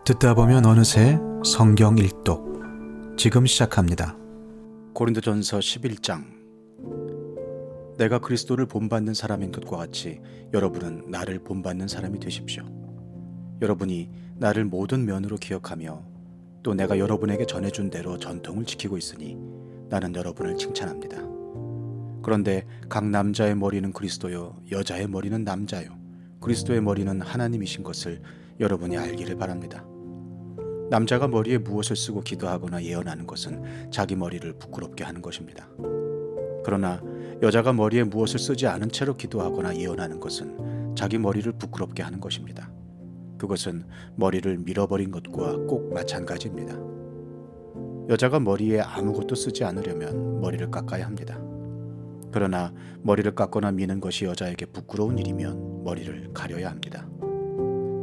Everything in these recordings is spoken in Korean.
듣다 보면 어느새 성경 일독 지금 시작합니다. 고린도전서 11장. 내가 그리스도를 본받는 사람인 것과 같이 여러분은 나를 본받는 사람이 되십시오. 여러분이 나를 모든 면으로 기억하며 또 내가 여러분에게 전해준 대로 전통을 지키고 있으니 나는 여러분을 칭찬합니다. 그런데 각 남자의 머리는 그리스도요, 여자의 머리는 남자요, 그리스도의 머리는 하나님이신 것을 여러분이 알기를 바랍니다. 남자가 머리에 무엇을 쓰고 기도하거나 예언하는 것은 자기 머리를 부끄럽게 하는 것입니다. 그러나 여자가 머리에 무엇을 쓰지 않은 채로 기도하거나 예언하는 것은 자기 머리를 부끄럽게 하는 것입니다. 그것은 머리를 밀어버린 것과 꼭 마찬가지입니다. 여자가 머리에 아무것도 쓰지 않으려면 머리를 깎아야 합니다. 그러나 머리를 깎거나 미는 것이 여자에게 부끄러운 일이면 머리를 가려야 합니다.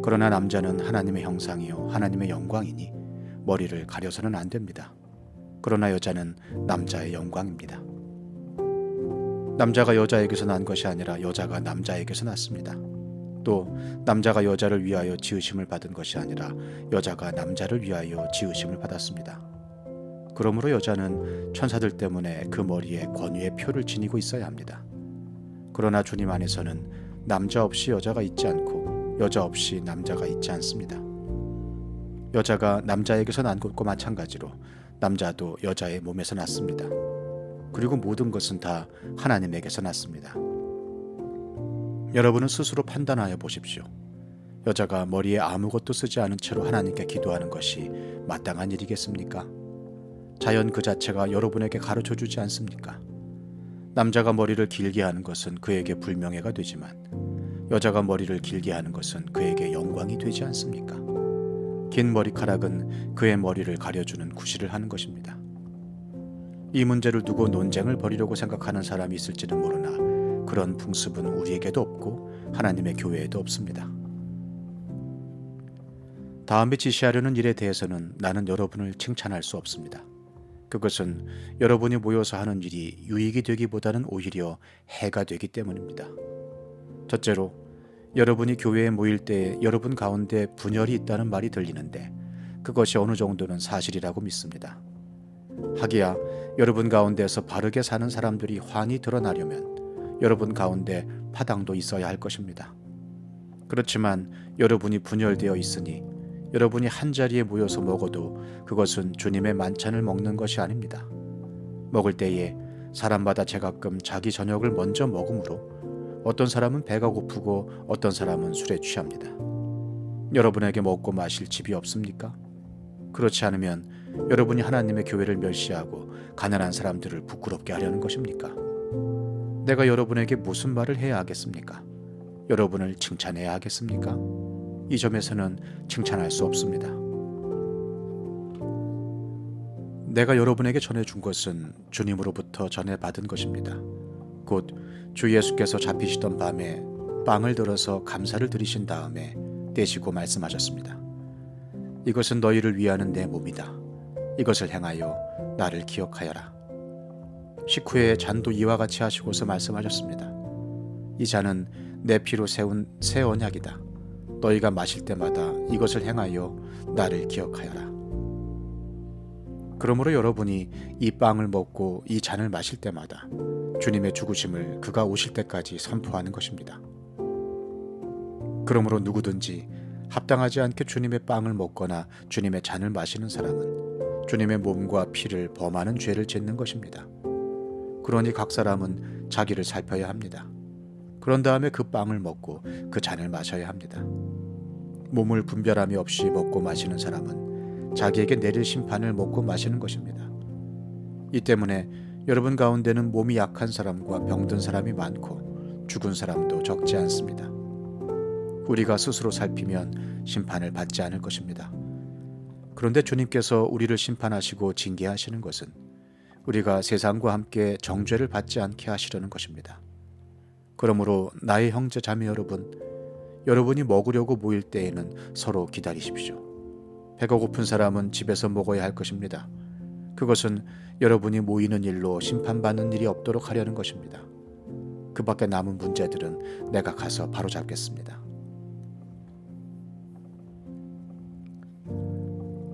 그러나 남자는 하나님의 형상이요 하나님의 영광이니 머리를 가려서는 안 됩니다. 그러나 여자는 남자의 영광입니다. 남자가 여자에게서 난 것이 아니라 여자가 남자에게서 났습니다. 또 남자가 여자를 위하여 지으심을 받은 것이 아니라 여자가 남자를 위하여 지으심을 받았습니다. 그러므로 여자는 천사들 때문에 그 머리에 권위의 표를 지니고 있어야 합니다. 그러나 주님 안에서는 남자 없이 여자가 있지 않고 여자 없이 남자가 있지 않습니다. 여자가 남자에게서 난 것과 마찬가지로 남자도 여자의 몸에서 났습니다. 그리고 모든 것은 다 하나님에게서 났습니다. 여러분은 스스로 판단하여 보십시오. 여자가 머리에 아무것도 쓰지 않은 채로 하나님께 기도하는 것이 마땅한 일이겠습니까? 자연 그 자체가 여러분에게 가르쳐 주지 않습니까? 남자가 머리를 길게 하는 것은 그에게 불명예가 되지만 여자가 머리를 길게 하는 것은 그에게 영광이 되지 않습니까? 긴 머리카락은 그의 머리를 가려주는 구실을 하는 것입니다. 이 문제를 두고 논쟁을 벌이려고 생각하는 사람이 있을지는 모르나 그런 풍습은 우리에게도 없고 하나님의 교회에도 없습니다. 다음에 지시하려는 일에 대해서는 나는 여러분을 칭찬할 수 없습니다. 그것은 여러분이 모여서 하는 일이 유익이 되기보다는 오히려 해가 되기 때문입니다. 첫째로, 여러분이 교회에 모일 때 여러분 가운데 분열이 있다는 말이 들리는데 그것이 어느 정도는 사실이라고 믿습니다. 하기야 여러분 가운데서 바르게 사는 사람들이 환히 드러나려면 여러분 가운데 파당도 있어야 할 것입니다. 그렇지만 여러분이 분열되어 있으니 여러분이 한자리에 모여서 먹어도 그것은 주님의 만찬을 먹는 것이 아닙니다. 먹을 때에 사람마다 제각금 자기 저녁을 먼저 먹으므로 어떤 사람은 배가 고프고 어떤 사람은 술에 취합니다. 여러분에게 먹고 마실 집이 없습니까? 그렇지 않으면 여러분이 하나님의 교회를 멸시하고 가난한 사람들을 부끄럽게 하려는 것입니까? 내가 여러분에게 무슨 말을 해야 하겠습니까? 여러분을 칭찬해야 하겠습니까? 이 점에서는 칭찬할 수 없습니다. 내가 여러분에게 전해준 것은 주님으로부터 전해받은 것입니다. 곧 주 예수께서 잡히시던 밤에 빵을 들어서 감사를 드리신 다음에 떼시고 말씀하셨습니다. 이것은 너희를 위하는 내 몸이다. 이것을 행하여 나를 기억하여라. 식후에 잔도 이와 같이 하시고서 말씀하셨습니다. 이 잔은 내 피로 세운 새 언약이다. 너희가 마실 때마다 이것을 행하여 나를 기억하여라. 그러므로 여러분이 이 빵을 먹고 이 잔을 마실 때마다 주님의 죽으심을 그가 오실 때까지 선포하는 것입니다. 그러므로 누구든지 합당하지 않게 주님의 빵을 먹거나 주님의 잔을 마시는 사람은 주님의 몸과 피를 범하는 죄를 짓는 것입니다. 그러니 각 사람은 자기를 살펴야 합니다. 그런 다음에 그 빵을 먹고 그 잔을 마셔야 합니다. 몸을 분별함이 없이 먹고 마시는 사람은 자기에게 내릴 심판을 먹고 마시는 것입니다. 이 때문에 여러분 가운데는 몸이 약한 사람과 병든 사람이 많고 죽은 사람도 적지 않습니다. 우리가 스스로 살피면 심판을 받지 않을 것입니다. 그런데 주님께서 우리를 심판하시고 징계하시는 것은 우리가 세상과 함께 정죄를 받지 않게 하시려는 것입니다. 그러므로 나의 형제 자매 여러분, 여러분이 먹으려고 모일 때에는 서로 기다리십시오. 배가 고픈 사람은 집에서 먹어야 할 것입니다. 그것은 여러분이 모이는 일로 심판받는 일이 없도록 하려는 것입니다. 그 밖에 남은 문제들은 내가 가서 바로잡겠습니다.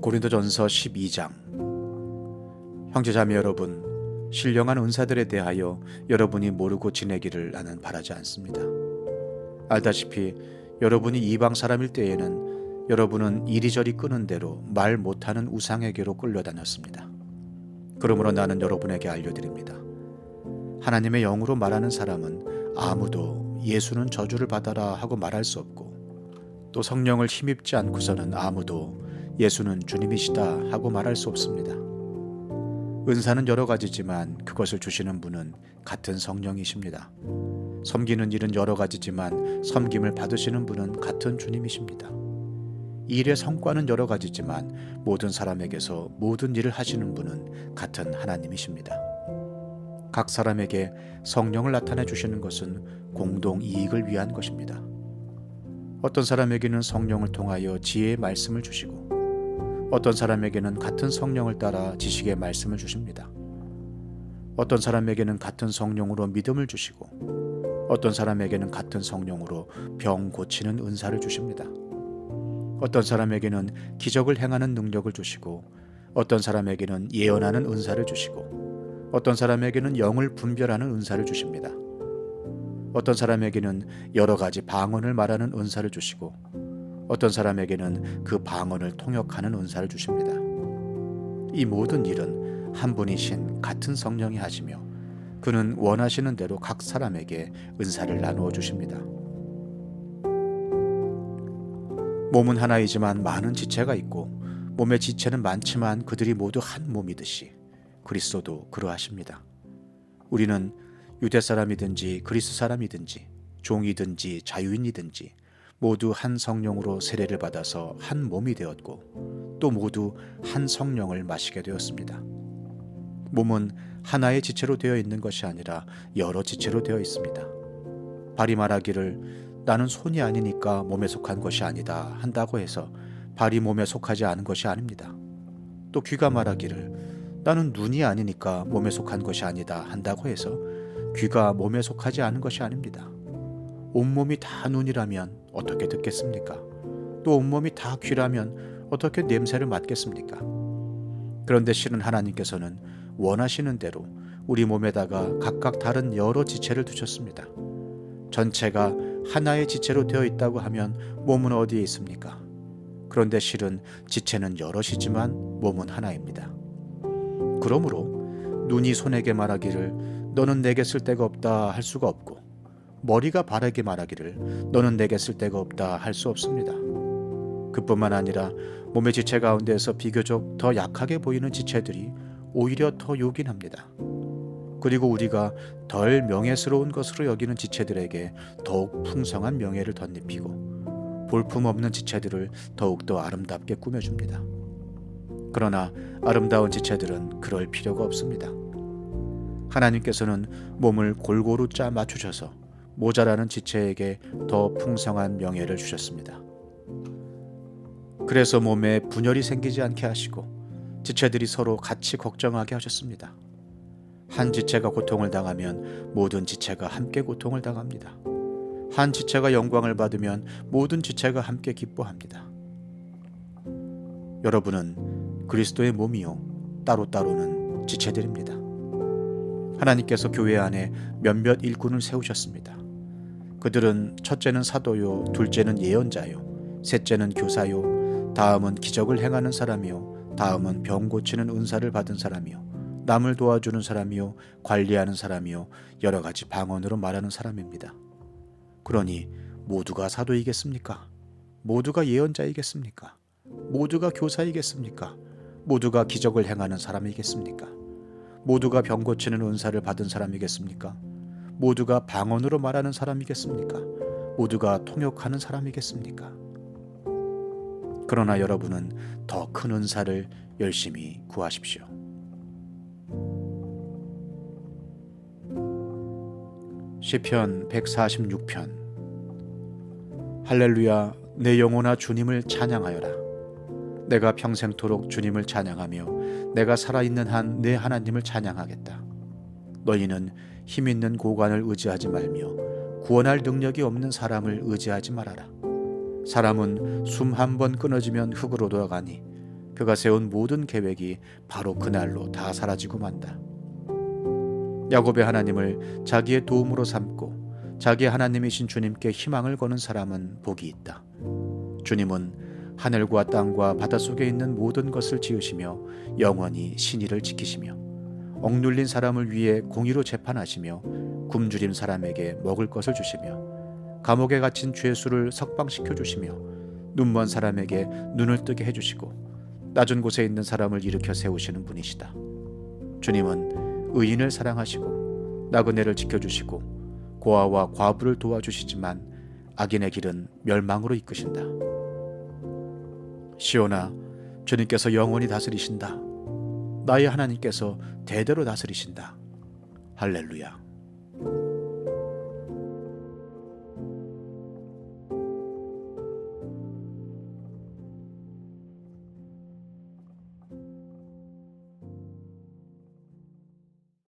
고린도전서 12장. 형제자매 여러분, 신령한 은사들에 대하여 여러분이 모르고 지내기를 나는 바라지 않습니다. 알다시피 여러분이 이방 사람일 때에는 여러분은 이리저리 끄는 대로 말 못하는 우상에게로 끌려다녔습니다. 그러므로 나는 여러분에게 알려드립니다. 하나님의 영으로 말하는 사람은 아무도 예수는 저주를 받아라 하고 말할 수 없고, 또 성령을 힘입지 않고서는 아무도 예수는 주님이시다 하고 말할 수 없습니다. 은사는 여러 가지지만 그것을 주시는 분은 같은 성령이십니다. 섬기는 일은 여러 가지지만 섬김을 받으시는 분은 같은 주님이십니다. 일의 성과는 여러 가지지만 모든 사람에게서 모든 일을 하시는 분은 같은 하나님이십니다. 각 사람에게 성령을 나타내 주시는 것은 공동 이익을 위한 것입니다. 어떤 사람에게는 성령을 통하여 지혜의 말씀을 주시고, 어떤 사람에게는 같은 성령을 따라 지식의 말씀을 주십니다. 어떤 사람에게는 같은 성령으로 믿음을 주시고, 어떤 사람에게는 같은 성령으로 병 고치는 은사를 주십니다. 어떤 사람에게는 기적을 행하는 능력을 주시고, 어떤 사람에게는 예언하는 은사를 주시고, 어떤 사람에게는 영을 분별하는 은사를 주십니다. 어떤 사람에게는 여러 가지 방언을 말하는 은사를 주시고, 어떤 사람에게는 그 방언을 통역하는 은사를 주십니다. 이 모든 일은 한 분이신 같은 성령이 하시며, 그는 원하시는 대로 각 사람에게 은사를 나누어 주십니다. 몸은 하나이지만 많은 지체가 있고, 몸의 지체는 많지만 그들이 모두 한 몸이듯이 그리스도도 그러하십니다. 우리는 유대 사람이든지 그리스 사람이든지 종이든지 자유인이든지 모두 한 성령으로 세례를 받아서 한 몸이 되었고, 또 모두 한 성령을 마시게 되었습니다. 몸은 하나의 지체로 되어 있는 것이 아니라 여러 지체로 되어 있습니다. 발이 말하기를 나는 손이 아니니까 몸에 속한 것이 아니다 한다고 해서 발이 몸에 속하지 않은 것이 아닙니다. 또 귀가 말하기를 나는 눈이 아니니까 몸에 속한 것이 아니다 한다고 해서 귀가 몸에 속하지 않은 것이 아닙니다. 온몸이 다 눈이라면 어떻게 듣겠습니까? 또 온몸이 다 귀라면 어떻게 냄새를 맡겠습니까? 그런데 실은 하나님께서는 원하시는 대로 우리 몸에다가 각각 다른 여러 지체를 두셨습니다. 전체가 하나의 지체로 되어 있다고 하면 몸은 어디에 있습니까? 그런데 실은 지체는 여럿이지만 몸은 하나입니다. 그러므로 눈이 손에게 말하기를 너는 내게 쓸데가 없다 할 수가 없고, 머리가 발에게 말하기를 너는 내게 쓸데가 없다 할 수 없습니다. 그뿐만 아니라 몸의 지체 가운데서 비교적 더 약하게 보이는 지체들이 오히려 더 요긴합니다. 그리고 우리가 덜 명예스러운 것으로 여기는 지체들에게 더욱 풍성한 명예를 덧입히고, 볼품없는 지체들을 더욱더 아름답게 꾸며줍니다. 그러나 아름다운 지체들은 그럴 필요가 없습니다. 하나님께서는 몸을 골고루 짜 맞추셔서 모자라는 지체에게 더 풍성한 명예를 주셨습니다. 그래서 몸에 분열이 생기지 않게 하시고 지체들이 서로 같이 걱정하게 하셨습니다. 한 지체가 고통을 당하면 모든 지체가 함께 고통을 당합니다. 한 지체가 영광을 받으면 모든 지체가 함께 기뻐합니다. 여러분은 그리스도의 몸이요 따로따로는 지체들입니다. 하나님께서 교회 안에 몇몇 일꾼을 세우셨습니다. 그들은 첫째는 사도요, 둘째는 예언자요, 셋째는 교사요, 다음은 기적을 행하는 사람이요, 다음은 병 고치는 은사를 받은 사람이요, 남을 도와주는 사람이요, 관리하는 사람이요, 여러 가지 방언으로 말하는 사람입니다. 그러니 모두가 사도이겠습니까? 모두가 예언자이겠습니까? 모두가 교사이겠습니까? 모두가 기적을 행하는 사람이겠습니까? 모두가 병 고치는 은사를 받은 사람이겠습니까? 모두가 방언으로 말하는 사람이겠습니까? 모두가 통역하는 사람이겠습니까? 그러나 여러분은 더 큰 은사를 열심히 구하십시오. 시편 146편. 할렐루야, 내 영혼아 주님을 찬양하여라. 내가 평생토록 주님을 찬양하며 내가 살아있는 한 내 하나님을 찬양하겠다. 너희는 힘있는 고관을 의지하지 말며 구원할 능력이 없는 사람을 의지하지 말아라. 사람은 숨 한 번 끊어지면 흙으로 돌아가니 그가 세운 모든 계획이 바로 그날로 다 사라지고 만다. 야곱의 하나님을 자기의 도움으로 삼고 자기의 하나님이신 주님께 희망을 거는 사람은 복이 있다. 주님은 하늘과 땅과 바닷속에 있는 모든 것을 지으시며 영원히 신의를 지키시며 억눌린 사람을 위해 공의로 재판하시며 굶주린 사람에게 먹을 것을 주시며 감옥에 갇힌 죄수를 석방시켜 주시며 눈먼 사람에게 눈을 뜨게 해주시고 낮은 곳에 있는 사람을 일으켜 세우시는 분이시다. 주님은 의인을 사랑하시고 나그네를 지켜주시고 고아와 과부를 도와주시지만 악인의 길은 멸망으로 이끄신다. 시온아, 주님께서 영원히 다스리신다. 나의 하나님께서 대대로 다스리신다. 할렐루야.